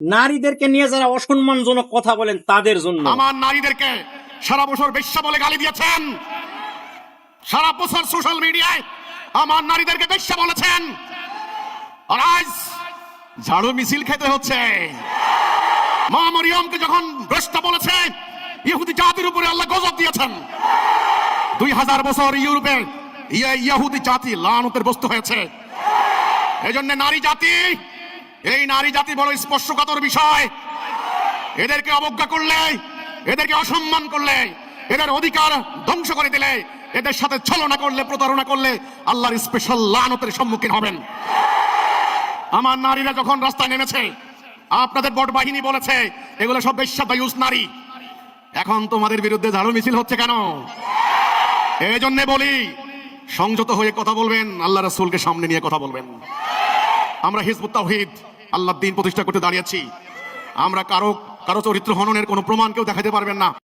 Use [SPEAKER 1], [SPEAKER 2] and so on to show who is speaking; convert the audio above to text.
[SPEAKER 1] নারীদেরকে নিয়ে যারা অসম্মানজনক কথা বলেন তাদের জন্য।
[SPEAKER 2] আমার নারীদেরকে সারা বছর বেশ্যা বলে গালি দিয়েছেন, সারা বছর সোশ্যাল মিডিয়ায় আমার নারীদেরকে বেশ্যা বলেছেন, আর আজ ঝাড়ু মিছিল খেতে হচ্ছে। মা মরিয়মকে যখন ভ্রষ্ট বলেছে, ইহুদি জাতির উপরে আল্লাহ গজব দিয়েছেন। 2000 বছর ইউরোপে ইহুদি জাতি লানতের বস্তু হয়েছে। এজন্য এই নারী জাতি বড় স্পর্শকাতর বিষয়। এদেরকে অবজ্ঞা করলে, এদেরকে অসম্মান করলে, এদের অধিকার ধ্বংস করে দিলে, এদের সাথে ছলনা করলে, প্রতারণা করলে আল্লাহর স্পেশাল লানতের সম্মুখীন হবেন। আমার নারীরা যখন রাস্তায় নেমেছে, আপনাদের বট বাহিনী বলেছে এগুলো সব বেশ্যাদায়ুস নারী। এখন তোমাদের বিরুদ্ধে ঝাড়ু মিছিল হচ্ছে কেন? এই জন্য বলি, সংযত হয়ে কথা বলবেন, আল্লাহ রাসূলকে সামনে নিয়ে কথা বলবেন। আমরা হিজবুত তাওহীদ আল্লাহর দ্বীন প্রতিষ্ঠা করতে দাঁড়িয়েছি। আমরা কারো চরিত্র হননের কোনো প্রমাণ কেউ দেখাতে পারবেন না।